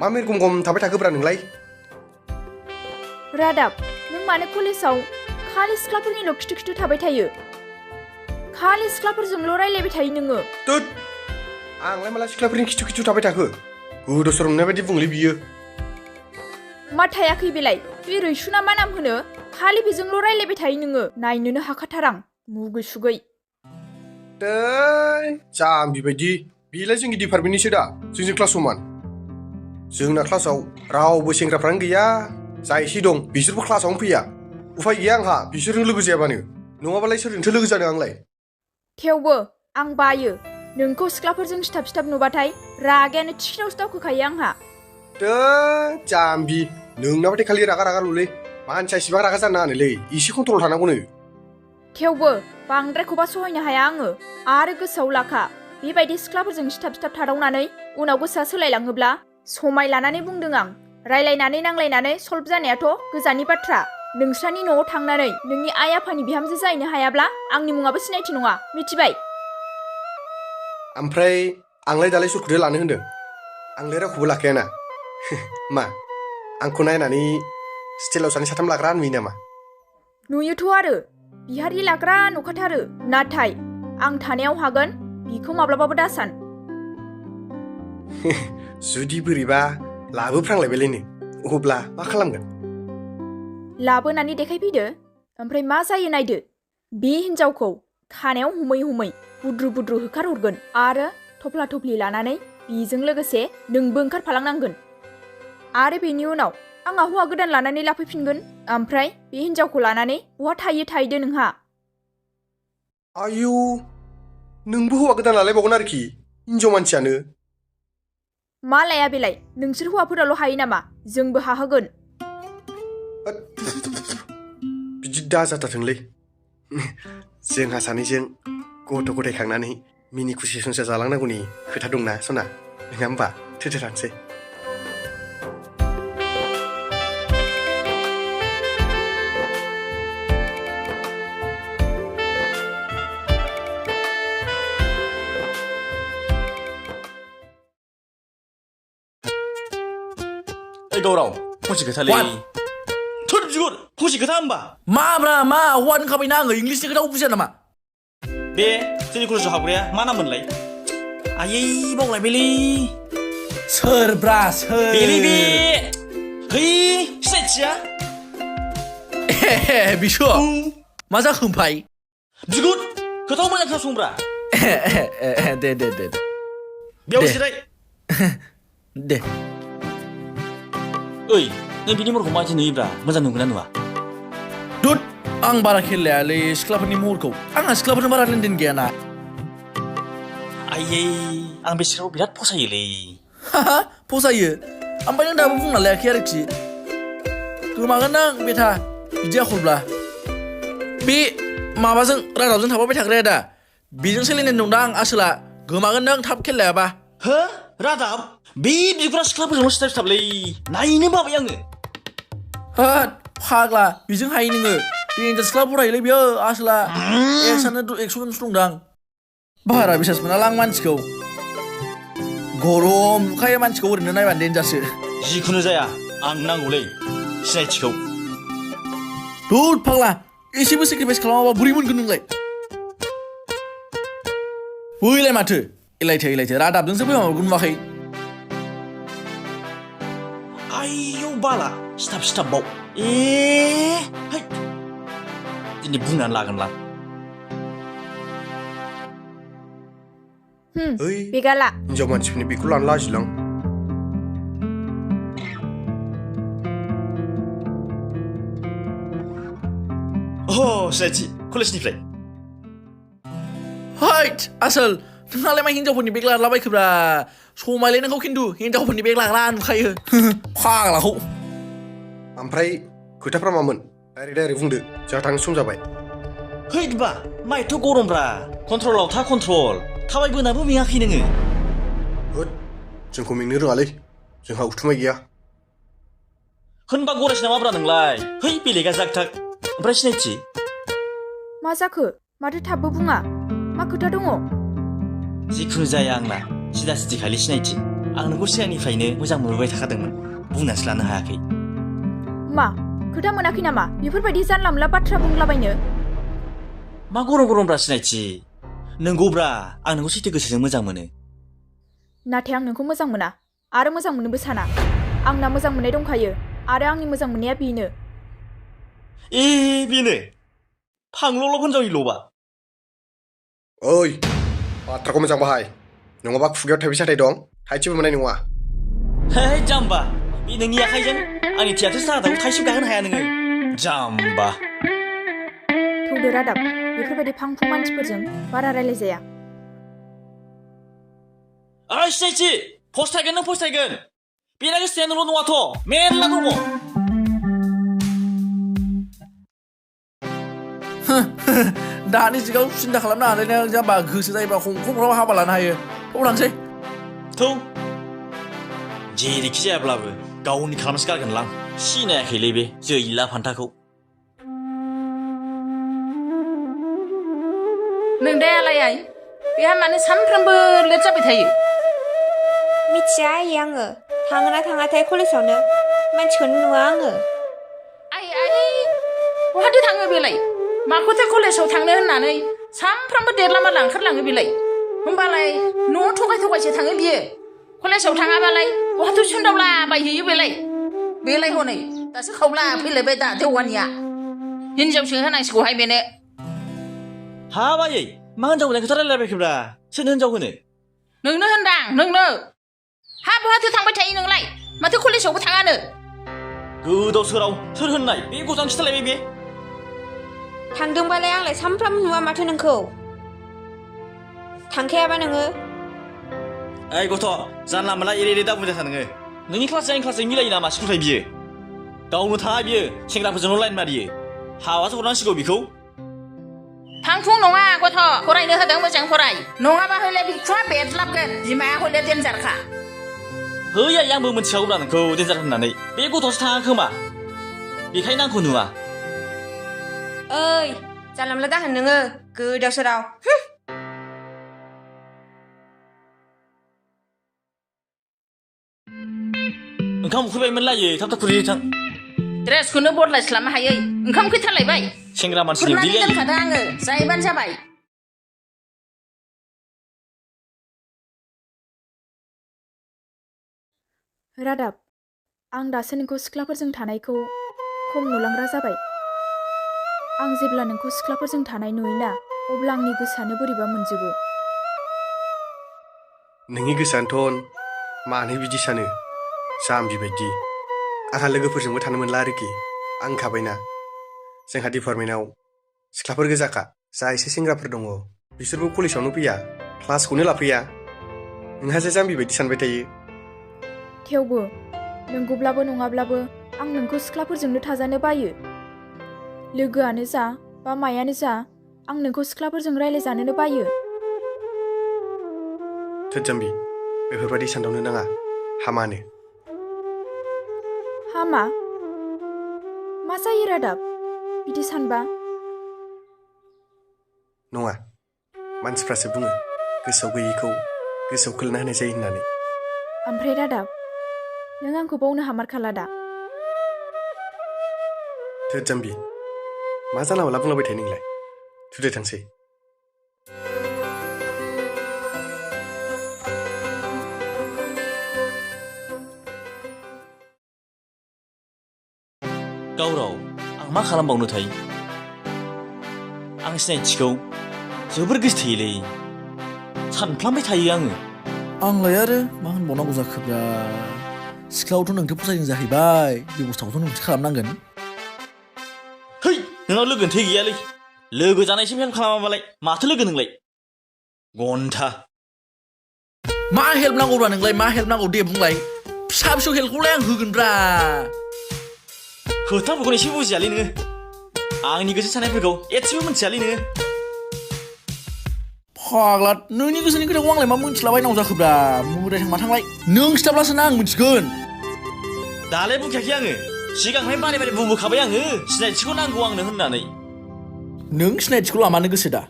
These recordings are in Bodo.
मा मेरगम गम थाबाय थाखोब्रा नोंलाय रादाब नों मानो कलेजाव खालि सिख्लाफोरनिल' खिथु थाबाय थायो खालि सिख्लाफोरजोंल' रायलायबाय थायो नोङो तुत आंलाय माला सिख्लाफोरनि खिथु थाबाय थाखो गोदाव सोराव नुनाय बायदि बुंलै बियो मा थायाखै बेलाय बे रैसुना मा नाम होनो खालि बेजोंल' रायलायबाय थायो नोङो नायनोनो हाखाथारां मुगै सुगै जाम्बि बायदि बेलाय जोंनि डिपार्टमेन्टनिसो दा जोंजों क्लास समान जोंना क्लासाव रावबो सेंग्राफ्रानो गैया जा एसे दं बिसोरबो क्लासावनो फैया उफाय गैया आंहा बिसोरजों लोगो जायाबानो नङाबालाय सोरजोंथो लोगो जानो आंलाय थेवबो आं बायो नोंखौ सिख्लाफोरजों सिथाब नुबाथाय रागायानो थिखिनावसो दावखोखायो आंहा जाम्बि नोंनाबाथाय खालि रागा लुलै मानसिया इसिबां रागा जानो नाङानोलै एसे कन्ट्रल थानांगौनो थेवबो बांद्रायखौबा सहायनो हाया आङो आरो गोसोआव लाखा बेबायदि सिख्लाफोरजों सिथाब थादावनानै उनाव गोसोआ सोलायलाङोब्ला समाय लानानै बुंदों आं रायलायनानै नांलायनानै सल्भ जानायाथ' गोजाननि बाथ्रा नोंस्रानि न'आव थांनानै नोंनि आइ आफानि बिहामजो जाहैनो हायाब्ला आंनि मुङाबो सिनायथि नङा मिथिबाय ओमफ्राय आंलाय दालाय सोरखौथो लानो होनदों आंलाय रावखौबो लाखायाना मा आंखौ नायनानै स्टेलाव सानै साथाम लाग्रा नुयो नामा नुयोथ' आरो बिहारि लाग्रा नुखाथारो नाथाय आं थानायाव हागोन बिखौ माब्लाबाबो दासान जुदि बोरैबा लाबोफ्रांलायबायलायनो अब्ला मा खालामगोन लाबोनानै देखायफैदो ओमफ्राय मा जायो नायदो बे हिन्जावखौ खानायाव हमै बुद्रु होखारहरगोन आरो थफ्ला थफ्लि लानानै बेजों लोगोसे नोंबो ओंखारफालांनांगोन आरो बेनि उनाव आंहा हौवा गोदान लानानै लाफैफिनगोन ओमफ्राय बे हिन्जावखौ लानानै बहा थाहैदो नोंहा आयौ नोंबो हौवा गोदान लालायबावगोन आरोखि हिन्जाव मानसियानो मा लाया बेलाय नोंसोर हौवाफोराल' हायो नामा जोंबो हाहोगोन बिदि दाजाथारथोंलै जोंहा सानैजों गथ' गथाय खांनानै मिनि खुसि संसार जालांनांगौनि खोथा दंना सना नङा होमबा थोथो थांसै गावराव फंसे खोथालै थोद बिगुर फंसे खोथा होमबा माब्रा मा हौवा दोनखाबायना आङो इंलिसनि खोथाखौ बुजिया नामा बे जोंनि कलेजाव हाबग्राया मा नाम मोनलाय आयै बावलायबायलै सोरब्रा सोर बेलै बे है सिनायथिया बिस' मा जाखो ओमफाय बिगुर खोथाखौ मोजां खोनासंब्रा दे बेयाव जिराय दे ओइ नों बिनि महरखौ माबायदि नुयोब्रा मोजां नुगोन ना नुवा दुद आं बारा खेल लायालै सिख्लाफोरनि महरखौ आंहा सिख्लाफोरजों बारा लेनदेन गैयाना आयै आं बे सिख्लाखौ बिराद फसायोलै फसायो ओमफ्राय नों दाबो बुंना लायाखै आरोखि गोमागोन नों बेथा बिदि आखलब्ला बे माबाजों रादाबजों थाफाबाय थाग्राया दा बेजोंसो लेनदेन दं दा आं आसोला गोमागोन नों थाब खेल लायाबा हो रादाब बे बिगुरा सिख्लाफोरजोंल' सिथाबलै नायनो बाबाय आङो होद फाग्ला बेजों हायो नोङो देन्जार सिख्ला फरायोलै बियो आसोला एक्स' दंदां बारा बिसास मोनालां मानसिखौ गरम नुखायो मानसिखौ ओरैनो नायबानो देन्जारसो जिखुनु जाया आं नांगौलै सिनायथिखौ दुद फाग्ला एसेबो सेक्रिफाइस खालामाबा बोरै मोनगोन नोंलाय बैलाय माथो एलायथो रादाबजोंसो फैमारगोन नुवाखै आयौ बाला सिथाब बाव दिनै बुंनानै लागोनलां बेगाला हिन्जाव मानसिफोरनि बेखौ लानो लाजिलां सिनायथि कलेजनिफ्राय हैट आसोल नोंहालाय मा हिन्जावफोरनि बेग लालाबायखोब्रा समायलाय नोंखौ खिन्थु हिन्जावफोरनि बेग लाग्रा नुखायो फाग्लाखौ ओमफ्राय खोथाफ्रा मामोन डाइरेक्ट बुंदो जोंहा थांनो सम जाबाय हैदबा माइथ' गरमब्रा कन्ट्रलाव था कन्ट्रल थाबायबोनाबो मेङाखै नोङो होद जोंखौ मेंनो रोङालै जोंहा उथुमाय गैया होनबा गरायसो नामाब्रा नोंलाय है बेलेगा जागथाग ओमफ्राय सिनायथि मा जाखो माथो थाबबो बुङा मा खोथा दङ जिखुनु जाया आंना सिदा सिदि खालि सिनायथि आं नोंखौ सिगांनिफ्रायनो मोजां मोनबोबाय थाखादोंमोन बुंनासो लानो हायाखै मा खोथा मोनाखै नामा बेफोरबायदि जानला मोनला बाथ्रा बुंलाबायनो मा गरम गरमब्रा सिनायथि नंगौब्रा आं नोंखौ सैथो गोसोजों मोजां मोनो नाथाय आं नोंखौ मोजां मोना आरो मोजां मोननोबो साना आंना मोजां मोननाय दंखायो आरो आंनि मोजां मोननाया बेनो बेनो फांल'ल' हिनजावनिल'बा ओइ बाथ्राखौ मोजां बाहाय नङाबा खुगायाव थाइबै साथाय दं थाइसेबो मोननाय नङा हे जाम्बा बे नोंनि आखाइजों आंनि थियाथो साहादाखौ थाइसेबो गाहोनो हाया नोङो जाम्बा थौदो रादाब बेफोरबायदि फांफुं मानसिफोरजों बारा रायलायजाया ओइ सिनायथि फस्थायगोन नों फस्थायगोन बेना गोसोआ नोंल' नङाथ' मेरला दङ दानि जुगाव सिन्था खालामनो हालाय नों जाम्बा गोसो जायोबा हंखंफ्राव हाबा लानो हायो थौ लांसै थौ जेरैखि जायाब्लाबो गावनि खालामसो गारगोनलां सिनायाखैलै बे जैला फान्थाखौ नोंदायालाय आइ बेहा मानो सानफ्रामबो लेट जाबाय थायो मिथिया आइ आङो थाङोना थाङाथाय कलेजावनो मानसिखौनो नुवा आङो आइ बहाथो थाङो बेलाय माखौथो कलेजाव थांनो होननानै सानफ्रामबो देरला माला ओंखारलाङो बेलाय होमबालाय न'आव थगाय थगायसो थाङो बियो कलेजाव थाङाबालाय बहाथो सुन्दावला बायहैयो बेलाय हनै दासो खावला फैलायबाय दा देवानिया हिनजावसो होनांसिगौहाय बेनो हाब आयै मा हिनजाव होनाय खोथा रायलायबायखोब्रा सोरनो हिनजाव होनो नोंनो होनदां नोंनो हा बहाथो थांबाय थायो नोंलाय माथो कलेजावबो थाङानो गोदाव सोराव सोर होननाय बे गथ'आनो खिथालायबाय बे थांदोंबालाय आंलाय सानफ्रामबो नुवा माथो नोंखौ थांखायाबा नोङो ओइ गथ' जानला मोनला एरे दा बुंजाथा नोङो नोंनि क्लासजों आंनि क्लासजों मिलायो नामा स्कुलनिफ्राय बियो गावनो थाङा बियो सेंग्राफोरजोंल' लाइन मारियो हाबासो हरनांसिगौ बिखौ फांफुं नङा गथ' फरायनो होदों मोजां फराय नङाबा हयले बिखुङा बेदलाबगोन बिमाया हयले देन्जारखा है आइ आंबो मिथिखागौब्रा नोंखौ देन्जार होननानै बे गथ'आसो थाङा खोमा बेखायनो आंखौ नुवा ओइ जानला मोनला दाहोन नोङो गोदाव सोराव ओंखाम उखैबायमोन लायो थाब थाब खुरहै थां ड्रेसखौनो बदलायस्लाबनो हायै ओंखाम उखैथारलायबाय सेंग्रा मानसिनि खुरनानै उदैलै दोनखादों आङो जाहैबानो जाबाय रादाब आं दासो नोंखौ सिख्लाफोरजों थानायखौ खम नुलांग्रा जाबाय आं जेब्ला नोंखौ सिख्लाफोरजों थानाय नुयोना अब्ला आंनि गोसोआनो बोरैबा मोनजोबो नोंनि गोसोआनोथ' मानो बिदि सानो जाम्बि बायदि आंहा लोगोफोरजोंबो थानो मोनला आरोखि आं खाबायना जोंहा डिपार्टमेन्टआव सिख्लाफोर गोजाखा जा एसे सेंग्राफोर दङ बिसोरबो कलेजावनो फैया क्लासखौनो लाफैया नोंहासो जाम्बि बायदि सानबाय थायो थेवबो नंगौब्लाबो नङाब्लाबो आं नोंखौ सिख्लाफोरजोंनो थाजानो बायो लोगोआनो जा बा मायानो जा आं नोंखौ सिख्लाफोरजों रायलायजानोनो बायो थोद जाम्बि बेफोरबायदि सानदावनो नाङा हामानो हामा मा जायो रादाब बिदि सानबा नङा मानसिफ्रासो बुङो गोसोआव गैयैखौ गोसोआव खोलैना होनाय जायो होननानै ओमफ्राय रादाब नों आंखौ बावनो हामारखाला दा थोद जाम्बि मा जानला मोनला बुंलाबाय थायो नोंलाय थुदो थांसै गावराव आं मा खालामबावनो थायो आं सिनायथिखौ जोबोर गोसोथोयोलै सानफ्लांबाय थायो आङो आंलाय आरो मा होनबावनांगौ जाखोब्रा सिख्लायावथ' नोंथो फसायदों जाहैबाय बेबस्थाखौथ' नोंसो खालामनांगोन है नोंनाव लोगोन थै गैयालै लोगो जानायसिम हेल्प खालामाबालाय माथो लोगो नोंलाय घन्टा मा हेल्प नांगौब्रा नोंलाय मा हेल्प नांगौ दे बुंलाय फिसा फिसौ हेल्पखौलाय आं होगोनब्रा खोथाफोरखौ एसे बुजियालै नोङो आंनि गोसो साननायफोरखौ एसेबो मिथियालै नोङो फाग्ला नोंनि गोसोनि खोथाखौ आंलाय मा मिथिलाबायनांगौ जाखोब्रा मोदाय थांबा थांलाय नों खिथाब्लासो ना आं मिथिगोन दालाय बुंखायाखै आङो सिगांहाय बारे बारे बुंबोखाबाय आङो सिनायथिखौ नांगौ आंनो होननानै नों सिनायथिखौ लामानो गोसो दा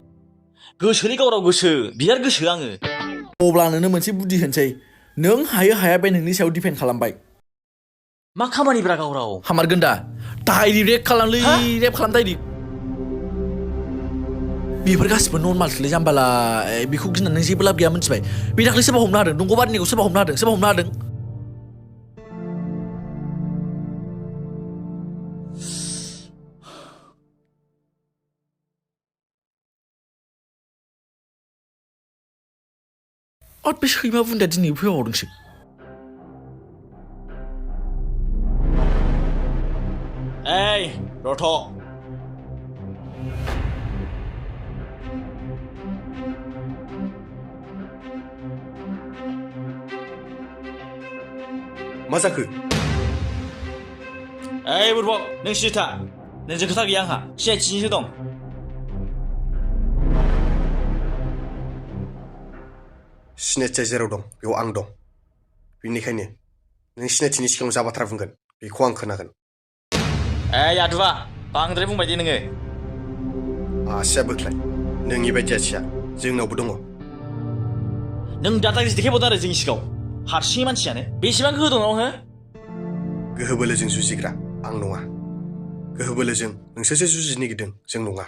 गोसोनि गावराव गोसो बिराद गोसो आङो अब्ला नोंनो मोनसे बुद्धि होनसै नों हायो हाया बे नोंनि सायाव डिपेन्ड खालामबाय मा खामानिब्रा गावराव हामारगोन दा डाइरेक्ट रेप खालामलै रेप खालाम डाइरेक्ट बेफोर गासिबो नर्मालसोलै जाम्बाला बेखौ गिनानै जेबो लाब गैया मिथिबाय बे दाख्लै सोरबा हमनो हादों दंग'बारिनिखौ सोरबा हमनो हादों बे सैमा बुन्दाया दिनै फैबावदोंसो ओइ रथ' मा जाखो ओइ बुरबक नों सिथा नोंजों खोथा गैया आंहा सिनायथिनिसो दं सिनायथिया जेराव दं बेयाव आं दं बेनिखायनो नों सिनायथिनि सिगाङाव जा बाथ्रा बुंगोन बेखौ आं खोनागोन ओइ आदुवा बांद्राय बुंबाय दे नोङो आसिया बोख्लाय नोंनि बायदि आसिया जोंनावबो दङ नों दादागिरि देखायबावदों आरो जोंनि सिगाङाव हारसिङै मानसियानो बेसेबां गोहो दं नोंनाव हो गोहो बोलोजों जुजिग्रा आं नङा गोहो बोलोजों नोंसोरसो जुजिनो नागिरदों जों नङा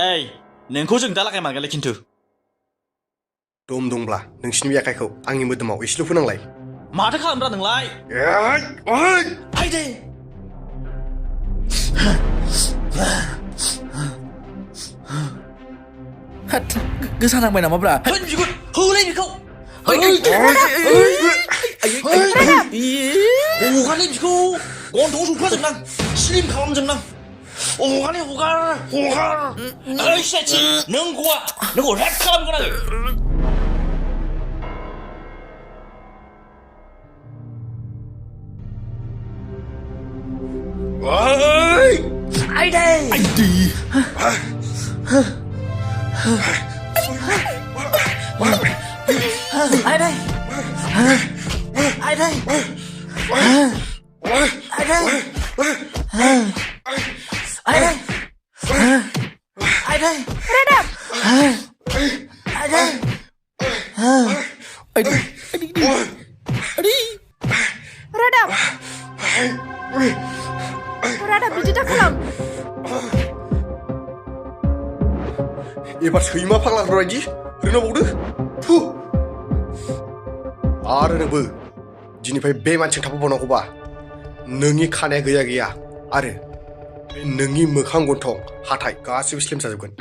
ओइ नोंखौ जों दा लागायमारगोनलै खिन्थु दम दंब्ला नोंसिनि बे आखाइखौ आंनि मोदोमाव एसेल' फोनांलाय माथो खालामब्रा नोंलाय आइदे गोसा नांबाय नामाब्रा होन बिगुर होलै बेखौ हगारलै बिखौ गन्थंआव सौख्लाजोबनां स्लिम खालामजोबनां हगारलै हगार ओइ सिनायथि नों गवा नोंखौ रेप खालामगोन आङो आइदे Radab बिदि दा खालाम एबार सैमा फाग्लाफोर बायदि रोंनाबावदो थु आरो नोंबो दिनैफ्राय बे मानसिजों थाफाबावनांगौबा नोंनि खानाया गैया आरो नोंनि मोखां गन्थं हाथाय गासिबो स्लिम जाजोबगोन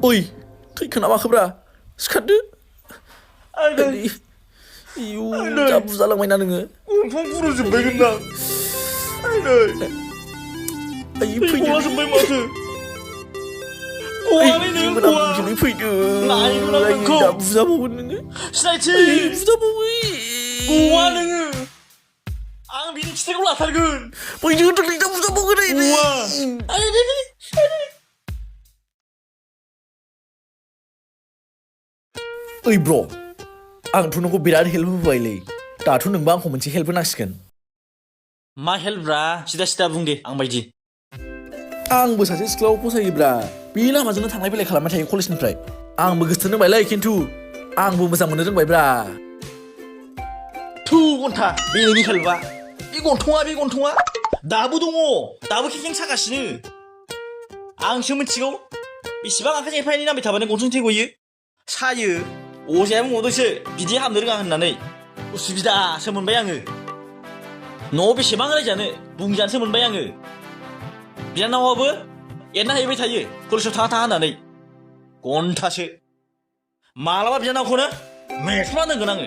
ओइ थैखोना माखोब्रा सिखारदो इयु जा बुजालांबायना नोङो गन्थं बुरजोबबायगोन दां गलाजोब्बाय माथो गवालै नों गवा फैदो नायगोन आं नोंखौ दा बुजाबावगोन नोङो सिनायथि बुजाबावो गवा नोङो आं बिनि खिथायखौ लाथारगोन फैदो दा बुजाबावगोन गवा ओइ ब्र आंथ' नोंखौ बिराद हेल्प होबायलै दाथ' नोंबो आंखौ मोनसे हेल्प होनांसिगोन मा हेल्पब्रा सिदा बुं दे आं बायदि आंबो सासे सिख्लाखौ फसायोब्रा बे लामाजोंनो थांलाय फैलाय खालामबाय थायो कलेजनिफ्राय आंबो गोसथोन रोंबायलै खिन्थु आंबो मोजां मोननो रोंबायब्रा थु गन्था बे नोंनि हेल्पआ बे गन्थङा दाबो दङ दाबो खेखें सागासिनो आंसो मिथिगौ बेसेबां आखाइजों एफा एनै नांबाय थाबानो गन्थं थै गयो सायो अजाया बुंबावदोंसो बिदि हामनो रोङा होननानै उसुबिदासो मोनबाय आङो न'आव बेसेबां रायजानो बुंजानोसो मोनबाय आङो बिनानावाबो एरना हैबाय थायो कलेजाव थाङा होननानै घन्टासो मालाबा बिनानावखौनो मेख्ला दोनगोन आङो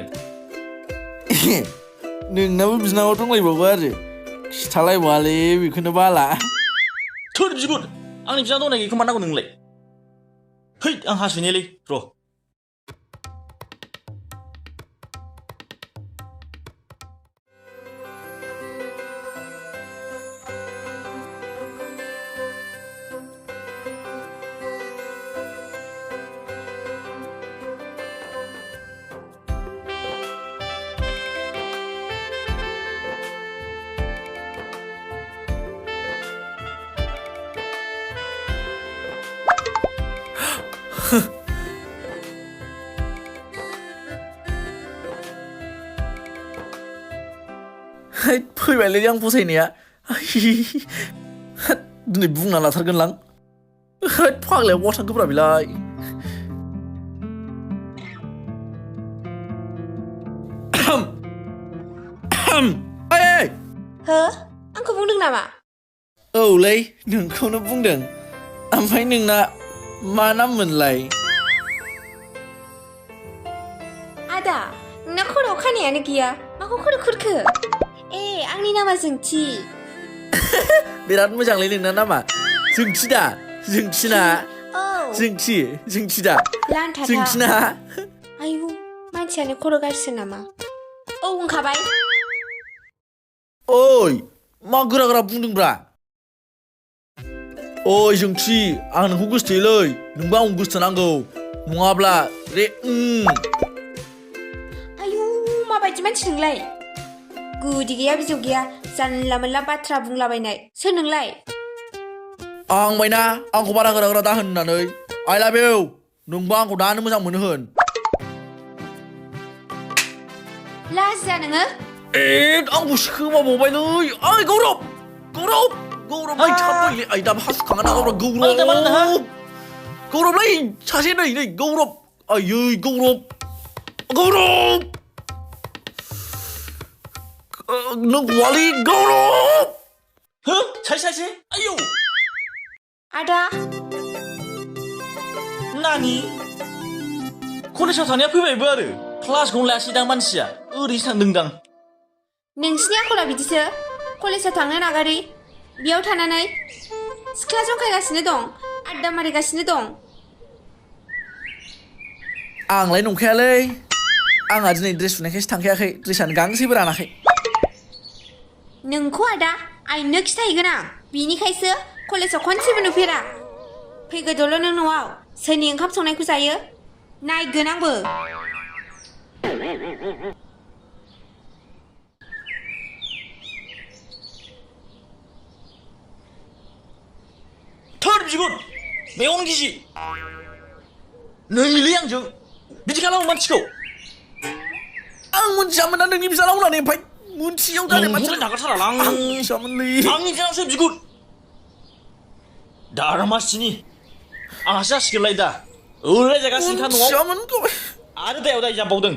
नोंनाबो बिनानाव दंलायबावो आरो खिथालायबालै बेखौनो बाला थोर बिगुर आंनि बिनानाव दंना गैयैखौ मा नांगौ नोंलाय है आं हासुनिलै र' फैबायलै आं फसायनाया दिनै बुंना लाथारगोनलां फाग्लाया बहा थांखोब्रा बेलाय ओइ हो आंखौ बुंदों नामा औलै नोंखौनो बुंदों ओमफ्राय नोंना मा नाम मोनलाय आदा नोंना खर'आव खानायानो गैया माखौ खर' खुरखो ए आंनि नामा जोंथि बिराद मोजांलै नोंना नामा जोंथि दा जोंथिना औ जोंथि दा लान्थाथा जोंथिना आयु मानसियानो खर' गाज्रिसो नामा औ होनखाबाय ओइ मा गोरा गोरा बुंदोंब्रा ओइ जोंथि आं नोंखौ गोसोथोयोलै नोंबो आंखौ गोसोथोनांगौ नङाब्ला रे आयु माबायदि मानसि नोंलाय गुदि गैया बिजौ गैया जानला मोनला बाथ्रा बुंलाबायनाय सोर नोंलाय आंबायना आंखौ बारा गोरा गोरा दाहोन होननानै आइ लाभ इउ नोंबो आंखौ दानो मोजां मोनो होन लाजिया नोङो आंखौ सोमाबावबायलै ओइ गौरब ओइ थाबैलै आइ दाबो हासुखाङा ना गौरबलै सासे नै गौरब आयै गौरब नों हवालै गौरब हो सासे आयौ आदा नानि कलेजाव थांनाया फैबायबो आरो क्लासखौनो लायासैदां मानसिया ओरैसो थांदोंदां नोंसिनि आखला बिदिसो कलेजाव थांनो नागारै बेयाव थानानै सिख्ला जंखायगासिनो दं आड्डा मारिगासिनो दं आंलाय नंखायालै आंहा दिनै ड्रेस सुनायखायसो थांखायाखै ड्रेसानो गांसेबो रानाखै नोंखौ आदा आइनो खिथाहैगोन आं बिनिखायसो कलेजाव खनसेबो नुफेरा फैगोदोल' नों न'आव सोरनि ओंखाम संनायखौ जायो नायगोन आंबो थोर बिगुर मेगन गिजि नैलै आंजों बिदि खालामो मानसिखौ आं मोनथियामोन ना नोंनि बिजानाव होननानै ओमफ्राय मोनथियाव जानाय नोंखौलाय नागारथारालां आं मिथियामोनलै आंनि दिनावसो बिगुर दारामासिनि आंहासो जासिगोनलाय दा ओरैजायगासिनोखा न'आव मोनथियामोन आरो दायाव दाय जाबावदों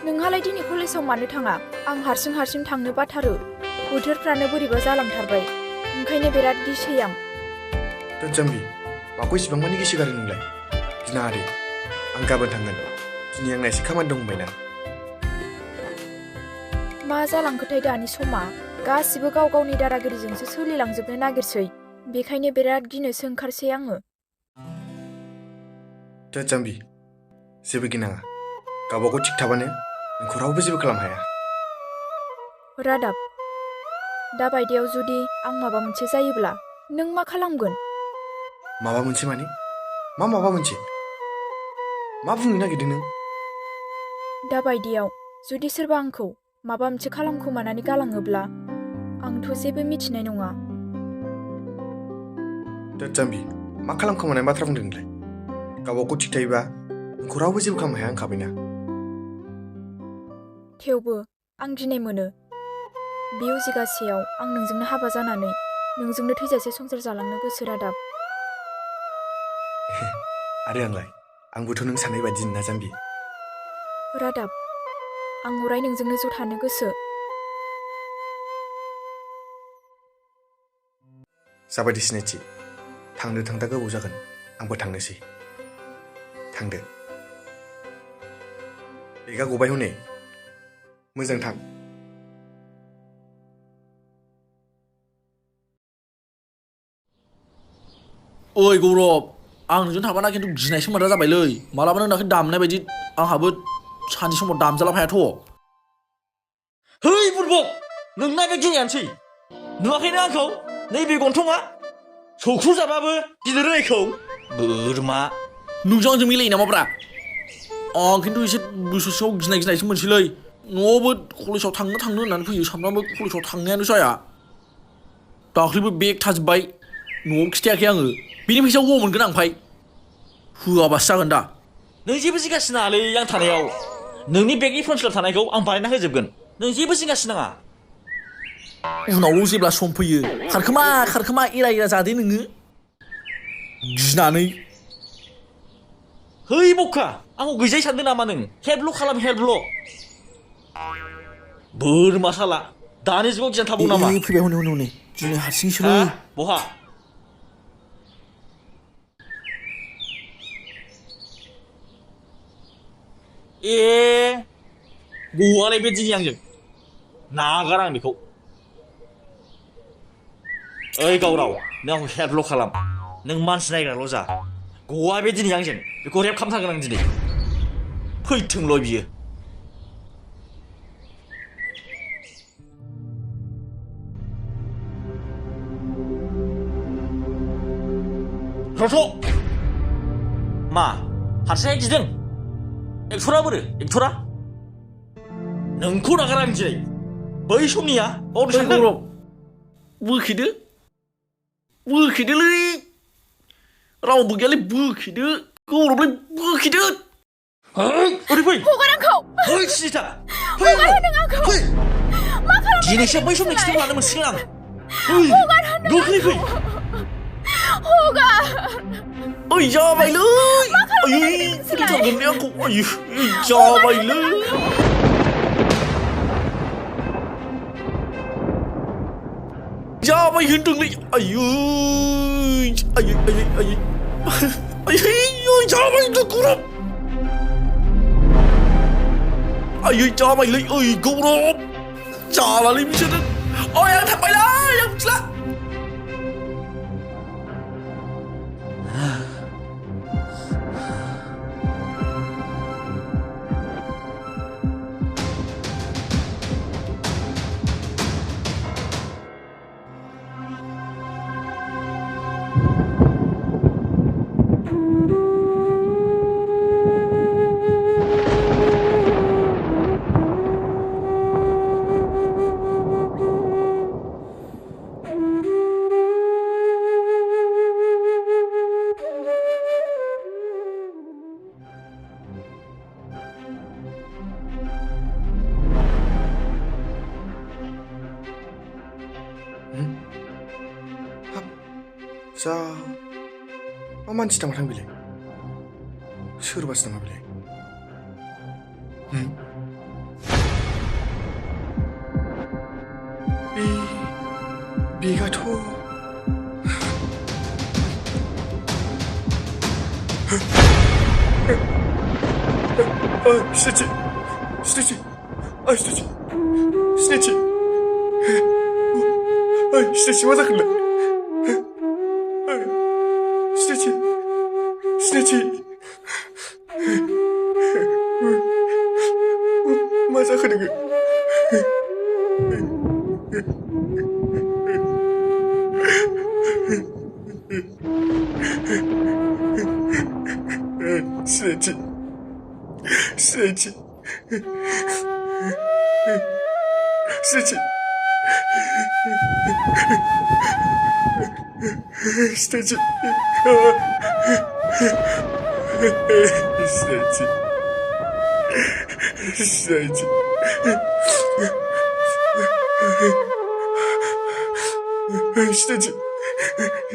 नोंहालाय दिनै कलेजाव मानो थाङा आं हारसिं थांनो बाथारो बोथोरफ्रानो बोरैबा जालांथारबाय ओंखायनो बिराद गिसै आं जाम्बि माखौ इसिबां मानि गिसिगारो नोंलाय जिनाहारि आं गाबोन थांगोन दिनै आंना एसे खामानि दं होनबायना मा जालांखोथाय दानि समा गासिबो गाव गावनि दादागिरिजोंसो सोलिलांजोबनो नागिरसै बेखायनो बिराद गिनोसो ओंखारसै आङो जाम्बि जेबो गिनाङा गावबागाव थिग थाबानो नोंखौ रावबो जेबो खालामनो हाया रादाब दाबायदियाव जुदि आं माबा मोनसे जायोब्ला नों मा खालामगोन माबा मोनसे माने माबा मोनसे मा बुंनो नागिरदों नों दाबायदियाव जुदि सोरबा आंखौ माबा मोनसे खालामखोमानानै गालाङोब्ला आंथ' जेबो मिथिनाय नङा जाम्बि मा खालामखोमानाय बाथ्रा बुंदों नोंलाय गावबागाव थिग थायोबा नोंखौ रावबो जेबो खालामनो हाया होनखाबायना थेवबो आं गिनाय मोनो बे उजिगासेयाव आं नोंजोंनो हाबा जानानै नोंजोंनो थैजासे संसार जालांनो गोसो रादाब आरो आंबोथ' नों साननाय बायदि ना जाम्बि रादाब आं अराय नोंजोंनो ज' थानो गोसो जाबायदि सिनायथि थांनो थांदा गोबाव जागोन आंबो थांनोसै थांदो बेगा गबाय हनै मोजां थां ओइ गौरब आं नोंजों थाबाना खिन्थु गिनाय सोमोन्दा जाबायलै मालाबा नों दाख्लै दामनाय बायदि आंहाबो सानसे समाव दामजालाफायाथ' है बुरबक नोंना बे गिनायानोसै नुवाखैनो आंखौ नैबे गन्थङा सौख्रु जाबाबो गिनो रोङैखौ बोरमा नोंजों आंजों मिलायो नामाब्रा आं खिन्थु एसे गोसोआव गिनायसो मोनसैलै न'आवबो कलेजाव थांनो होननानै फैयो सानफ्रामबो कलेजाव थांनायानो जाया दाख्लैबो बेग थाजोब्बाय न'आव खिथायाखै आङो बेनि फैसायाव अबाव मोनगोन आं ओमफ्राय होआबासो जागोन दा नों जेबो जिंगासिनो नाङालै आं थानायाव नोंनि बेगनि फर्म फिलाप थानायखौ आं बानायना होजोबगोन नों जेबो जिंगासिनो नाङा उनावल' जेब्ला सम फैयो खारखोमा एरा जादे नोङो गिनानै है बखा आंखौ गैजायै सानदों नामा नों हेल्पल' खालाम हेल्पल' बोरमा साला दानि जुगाव गियान थाबाव नामा फैबाय हनै दिनै हारसिंसो हा बहा ए गवालाय बे दिनै आंजों नागार आं बेखौ ओइ गावराव नों आंखौ हेल्पल' खालाम नों मानसि नायग्राल' जा गवा बे दिनै आंजों बेखौ रेप खालामथारगोन आं दिनै फैथोंल' बियो रथ' मा हारसिङै गिदों एक्टरा बोरो एक्टरा नोंखौ नागार आं दिनै बै समनिया बावनो सानदों बोखेदोलै रावबो गैयालै बोखेदो गौरबलाय बोखेदो ओरै फै हगार आंखौ फै सिथा हगार होदों आंखौ फै मा खालामदों दिनैसो बै समनि खिथाखौ लानो मोनसिगोन आं गोख्रै फै हगार ओइ जाबायलै आयै फोथैथारगोन बे आंखौ आयै जाबायलै जाबाय होनदोंलै आयै जाबाय होनदों गौरब आयै जाबायलै ओइ गौरब जालालै बिसोरो ओइ आं थांबायलै आं मिथिला जा मा मानसि नामाथां बेलाय सोरबासो नामा बेलाय बेगाथ' सिनायथि मा जाखोलाय सिनायथि मा जाखो नोङो सिनायथि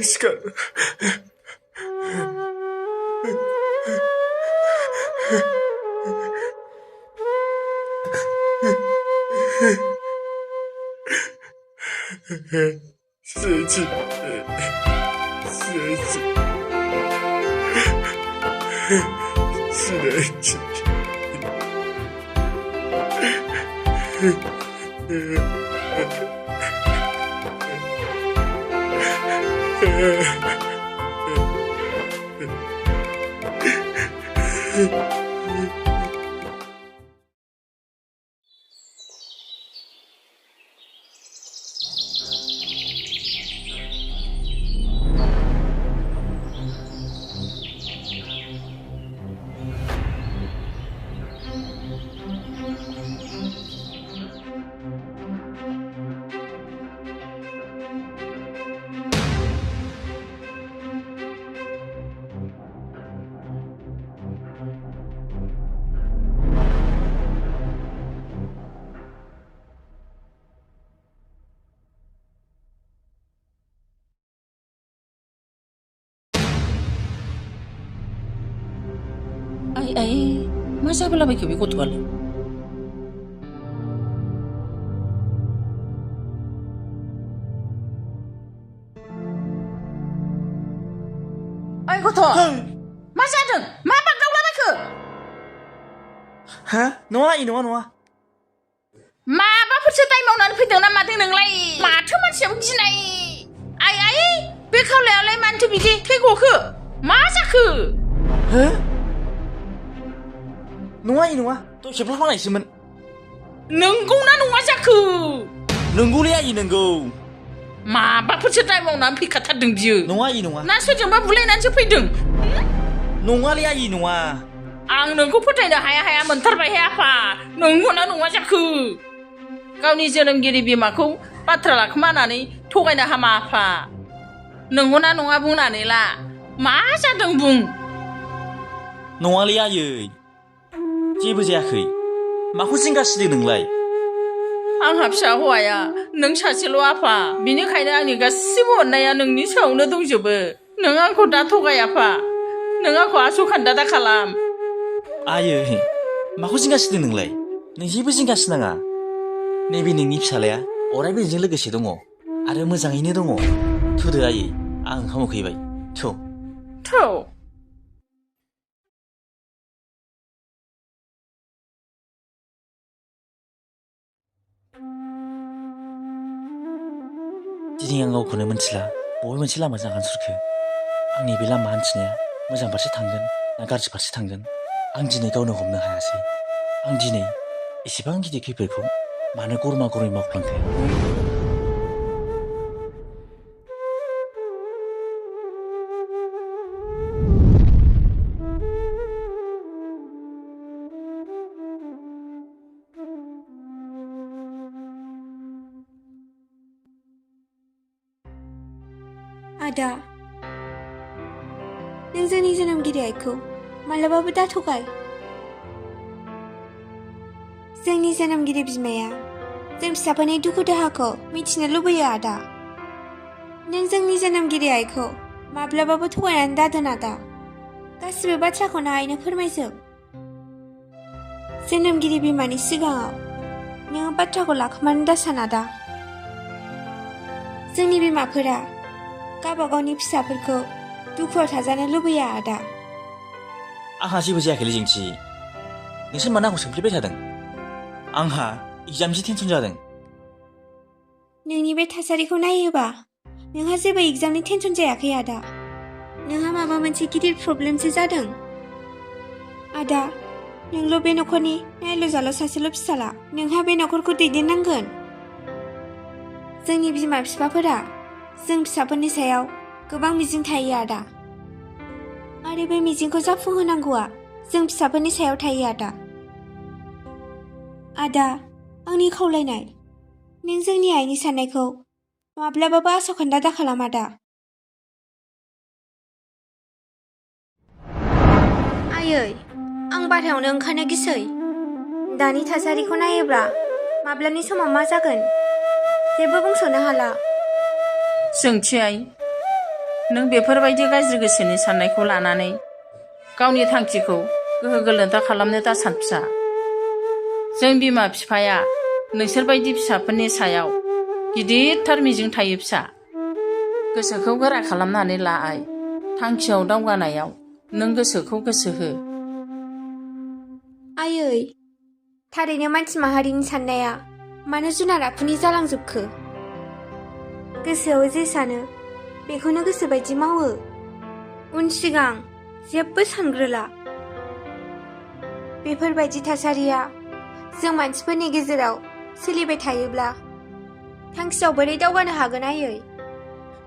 सिखार आइ मा जाबोलाबायखो बे गथ'आलाय ओइ गथ' मा जादों मा बागदावलाबायखो हा नङा आइ नङा माबाफोरसो दाय मावनानै फैदों ना मादों नोंलाय माथो मानसियाबो गिनाय आइ बे खावलायालाय मानोथो बिदि थै गखो मा जाखो हो नङा आइ नङा दय खेबफ्लांनायसोमोन नंगौना नङा जाखो नंगौलै आइ नंगौ माबाफोरसो दाय मावनानै फैखाथारदों बियो नङा आइ नङा ना सोरजोंबा बुलायनानैसो फैदों नङालै आइ नङा आं नोंखौ फोथायनो हाया मोनथारबायहाय आफा नंगौना नङा जाखो गावनि जोनोमगिरि बिमाखौ बाथ्रा लाखोमानानै थगायनो हामा आफा नंगौना नङा बुंनानै ला मा जादों बुं नङालै आयै जेबो जायाखै माखौ जिंगासिदों नोंलाय आंहा फिसा हौवाया नों सासेल' आफा बिनिखायनो आंनि गासिबो अननाया नोंनि सायावनो दंजोबो नों आंखौ दा थगाय आफा नों आंखौ आस'खान्दा दा खालाम आयै माखौ जिंगासिदों नोंलाय नों जेबो जिंगासिनाङा नैबे नोंनि फिसालाया अरायबो नोंजों लोगोसे दङ आरो मोजाङैनो दङ थुदो आयै आं ओंखाम उखैबाय थौ दिनै आं गावखौनो मिथिला बबे मोनसे लामाजों आगान सुरखो आंनि बे लामा हान्थिनाया मोजां फारसे थांगोन ना गाज्रि फारसे थांगोन आं दिनै गावनो हमनो हायासै आं दिनै एसेबां गिदिर खैफोदखौ मानो गरमा गरमै मावफ्लांखो आदा नों जोंनि जोनोमगिरि आइखौ मालाबाबो दाथगाय जोंनि जोनोमगिरि बिमाया जों फिसाफोरनि दुखु दाहाखौ मिथिनो लुबैयो आदा नों जोंनि जोनोमगिरि आइखौ माब्लाबाबो थगायनानै दादोन आदा गासिबो बाथ्राखौनो आइनो फोरमायजोब जोनोमगिरि बिमानि सिगाङाव नोङो बाथ्राखौ लाखोमानो दासान आदा जोंनि बिमाफोरा गावबा गावनि फिसाफोरखौ दुखुआव थाजानो लुबैया आदा आंहा जेबो जायाखैलै जोंथि नोंसोर मानो आंखौ सोंफ्लेबाय थादों आंहा एग्जामसो टेनसन जादों नोंनि बे थासारिखौ नायोबा नोंहा जेबो एग्जामनि टेनसन जायाखै आदा नोंहा माबा मोनसे गिदिर प्रब्लेमसो जादों आदा नोंल' बे न'खरनि नायल' जाल' सासेल' फिसाला नोंहा बे न'खरखौ दैदेननांगोन जोंनि बिमा बिफाफोरा जों फिसाफोरनि सायाव गोबां मिजिं थायो आदा आरो बे मिजिंखौ जाफुंहोनांगौआ जों फिसाफोरनि सायाव थायो आदा आंनि खावलायनाय नों जोंनि आइनि साननायखौ माब्लाबाबो आस'खान्दा दाखालाम आदा आयै आं बाहेरायावनो ओंखारनो गिसै दानि थासारिखौ नायोब्ला माब्लानि समाव मा जागोन जेबो बुंस'नो हाला जोंथि आइ नों बेफोरबायदि गाज्रि गोसोनि साननायखौ लानानै गावनि थांखिखौ गोहो गोलोन्था खालामनो दासान फिसा जों बिमा बिफाया नोंसोरबायदि फिसाफोरनि सायाव गिदिरथार मिजिं थायो फिसा गोसोखौ गोरा खालामनानै ला आइ थांखियाव दावगानायाव नों गोसोखौ गोसो हो आयै थारैनो मानसि माहारिनि साननाया मानो जुनार आखुनि जालांजोबखो गोसोआव जे सानो बेखौनो गोसोबायदि मावो उन सिगां जेबो सानग्रोला बेफोरबायदि थासारिया जों मानसिफोरनि गेजेराव सोलिबाय थायोब्ला थांखियाव बोरै दावगानो हागोन आयै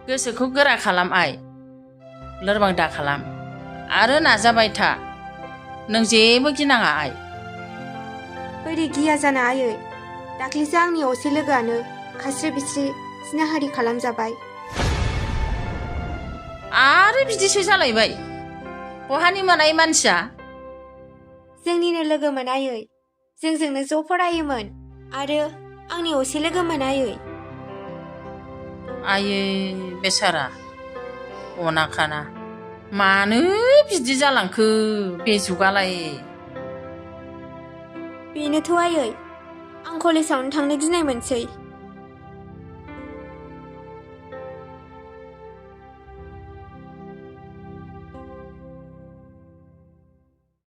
गोसोखौ गोरा खालाम आइ लोरबां दा खालाम आरो नाजाबाय था नों जेबो गिनाङा आइ बोरै गिया जानो आयै दाख्लैसो आंनि असे लोगोआनो खास्रि बिस्रि जिनाहारि खालामजाबाय आरो बिदिसो जालायबाय बहानि मोननाय मानसिया जोंनिनो लोगोमोन आयै जोंजोंनो ज' फरायोमोन आरो आंनि असे लोगोमोन आयै आयै बेसारा अनाखाना मानो बिदि जालांखो बे जुगालाय बेनोथ' आयै आं कलेजावनो थांनो गिनाय मोनसै